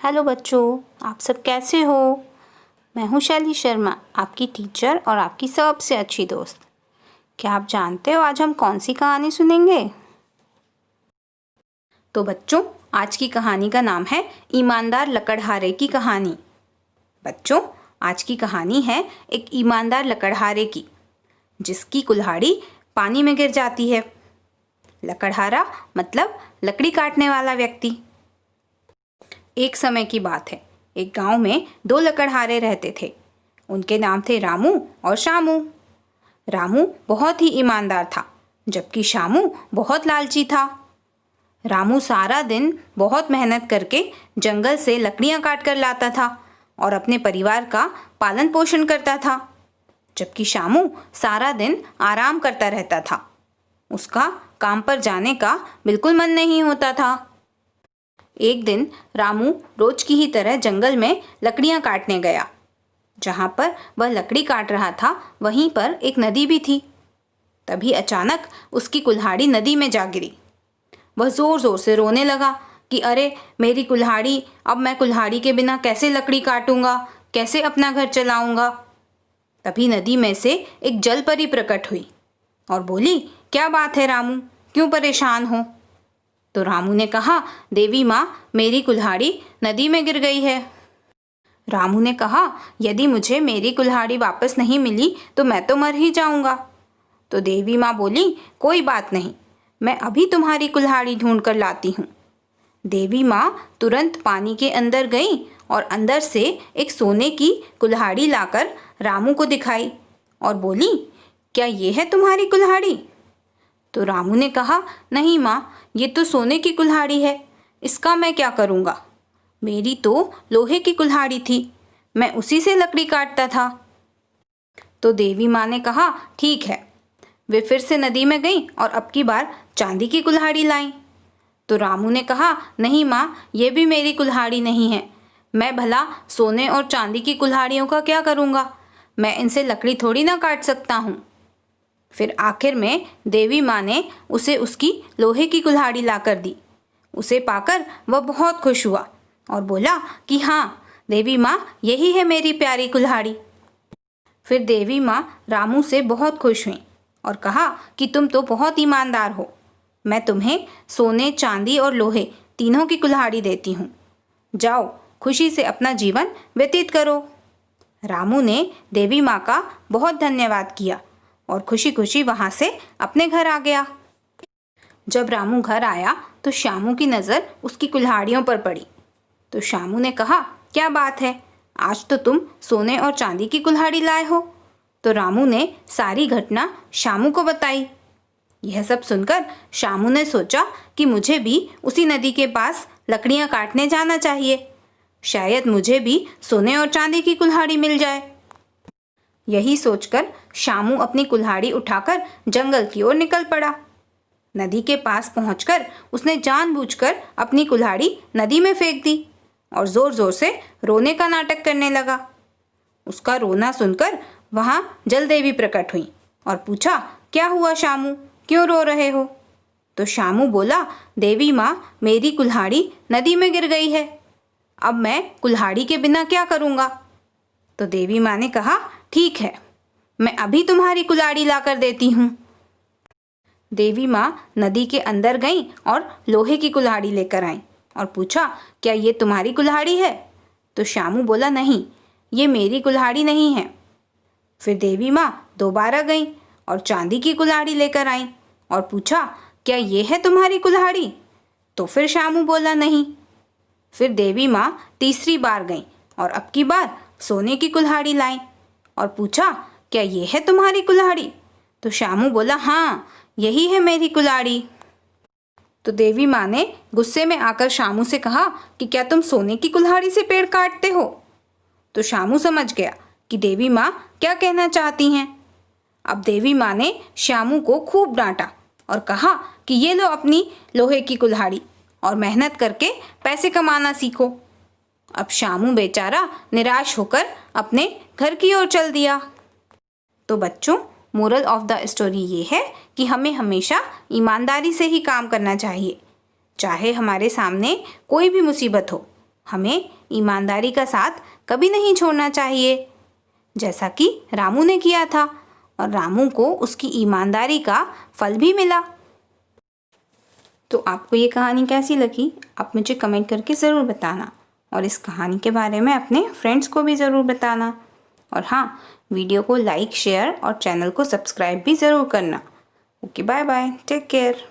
Hello बच्चों, आप सब कैसे हो। मैं हूँ शैली शर्मा, आपकी टीचर और आपकी सबसे अच्छी दोस्त। क्या आप जानते हो आज हम कौन सी कहानी सुनेंगे? तो बच्चों, आज की कहानी का नाम है ईमानदार लकड़हारे की कहानी। बच्चों, आज की कहानी है एक ईमानदार लकड़हारे की, जिसकी कुल्हाड़ी पानी में गिर जाती है। लकड़हारा मतलब लकड़ी काटने वाला व्यक्ति। एक समय की बात है, एक गांव में दो लकड़हारे रहते थे। उनके नाम थे रामू और शामू। रामू बहुत ही ईमानदार था, जबकि शामू बहुत लालची था। रामू सारा दिन बहुत मेहनत करके जंगल से लकड़ियां काट कर लाता था और अपने परिवार का पालन पोषण करता था, जबकि शामू सारा दिन आराम करता रहता था। उसका काम पर जाने का बिल्कुल मन नहीं होता था। एक दिन रामू रोज की ही तरह जंगल में लकड़ियां काटने गया। जहां पर वह लकड़ी काट रहा था, वहीं पर एक नदी भी थी। तभी अचानक उसकी कुल्हाड़ी नदी में जा गिरी। वह जोर जोर से रोने लगा कि अरे मेरी कुल्हाड़ी, अब मैं कुल्हाड़ी के बिना कैसे लकड़ी काटूंगा, कैसे अपना घर चलाऊंगा। तभी नदी में से एक जल परी प्रकट हुई और बोली, क्या बात है रामू, क्यों परेशान हो? तो रामू ने कहा, देवी माँ, मेरी कुल्हाड़ी नदी में गिर गई है। रामू ने कहा, यदि मुझे मेरी कुल्हाड़ी वापस नहीं मिली तो मैं तो मर ही जाऊंगा। तो देवी माँ बोली, कोई बात नहीं, मैं अभी तुम्हारी कुल्हाड़ी ढूंढ कर लाती हूँ। देवी माँ तुरंत पानी के अंदर गई और अंदर से एक सोने की कुल्हाड़ी लाकर रामू को दिखाई और बोली, क्या ये है तुम्हारी कुल्हाड़ी? तो रामू ने कहा, नहीं माँ, ये तो सोने की कुल्हाड़ी है, इसका मैं क्या करूँगा? मेरी तो लोहे की कुल्हाड़ी थी, मैं उसी से लकड़ी काटता था। तो देवी माँ ने कहा, ठीक है। वे फिर से नदी में गईं और अब की बार चांदी की कुल्हाड़ी लाईं। तो रामू ने कहा, नहीं माँ, ये भी मेरी कुल्हाड़ी नहीं है, मैं भला सोने और चांदी की कुल्हाड़ियों का क्या करूँगा? मैं इनसे लकड़ी थोड़ी ना काट सकता हूँ। फिर आखिर में देवी माँ ने उसे उसकी लोहे की कुल्हाड़ी लाकर दी। उसे पाकर वह बहुत खुश हुआ और बोला कि हाँ देवी माँ, यही है मेरी प्यारी कुल्हाड़ी। फिर देवी माँ रामू से बहुत खुश हुई और कहा कि तुम तो बहुत ईमानदार हो, मैं तुम्हें सोने, चांदी और लोहे तीनों की कुल्हाड़ी देती हूँ। जाओ, खुशी से अपना जीवन व्यतीत करो। रामू ने देवी माँ का बहुत धन्यवाद किया और खुशी खुशी वहाँ से अपने घर आ गया। जब रामू घर आया तो शामू की नज़र उसकी कुल्हाड़ियों पर पड़ी। तो शामू ने कहा, क्या बात है, आज तो तुम सोने और चांदी की कुल्हाड़ी लाए हो। तो रामू ने सारी घटना शामू को बताई। यह सब सुनकर शामू ने सोचा कि मुझे भी उसी नदी के पास लकड़ियाँ काटने जाना चाहिए, शायद मुझे भी सोने और चांदी की कुल्हाड़ी मिल जाए। यही सोचकर शामू अपनी कुल्हाड़ी उठाकर जंगल की ओर निकल पड़ा। नदी के पास पहुंचकर उसने जानबूझकर अपनी कुल्हाड़ी नदी में फेंक दी और जोर जोर से रोने का नाटक करने लगा। उसका रोना सुनकर वहां जल देवी प्रकट हुई और पूछा, क्या हुआ शामू, क्यों रो रहे हो? तो शामू बोला, देवी माँ, मेरी कुल्हाड़ी नदी में गिर गई है, अब मैं कुल्हाड़ी के बिना क्या करूँगा? तो देवी माँ ने कहा, ठीक है, मैं अभी तुम्हारी कुल्हाड़ी लाकर देती हूँ। देवी माँ नदी के अंदर गईं और लोहे की कुल्हाड़ी लेकर आईं और पूछा, क्या ये तुम्हारी कुल्हाड़ी है? तो शामू बोला, नहीं, ये मेरी कुल्हाड़ी नहीं है। फिर देवी माँ दोबारा गईं और चांदी की कुल्हाड़ी लेकर आईं और पूछा, क्या ये है तुम्हारी कुल्हाड़ी? तो फिर शामू बोला, नहीं। फिर देवी माँ तीसरी बार गईं और अब की बार सोने की कुल्हाड़ी लाईं और पूछा, क्या ये है तुम्हारी कुल्हाड़ी? तो शामू बोला, हाँ, यही है मेरी कुल्हाड़ी। तो देवी माँ ने गुस्से में आकर शामू से कहा कि क्या तुम सोने की कुल्हाड़ी से पेड़ काटते हो? तो शामू समझ गया कि देवी माँ क्या कहना चाहती हैं। अब देवी माँ ने शामू को खूब डांटा और कहा कि ये लो अपनी लोहे की कुल्हाड़ी और मेहनत करके पैसे कमाना सीखो। अब शामू बेचारा निराश होकर अपने घर की ओर चल दिया। तो बच्चों, मोरल ऑफ द स्टोरी ये है कि हमें हमेशा ईमानदारी से ही काम करना चाहिए। चाहे हमारे सामने कोई भी मुसीबत हो, हमें ईमानदारी का साथ कभी नहीं छोड़ना चाहिए, जैसा कि रामू ने किया था और रामू को उसकी ईमानदारी का फल भी मिला। तो आपको ये कहानी कैसी लगी, आप मुझे कमेंट करके ज़रूर बताना और इस कहानी के बारे में अपने फ्रेंड्स को भी ज़रूर बताना। और हाँ, वीडियो को लाइक, शेयर और चैनल को सब्सक्राइब भी ज़रूर करना। Okay, bye bye, take care.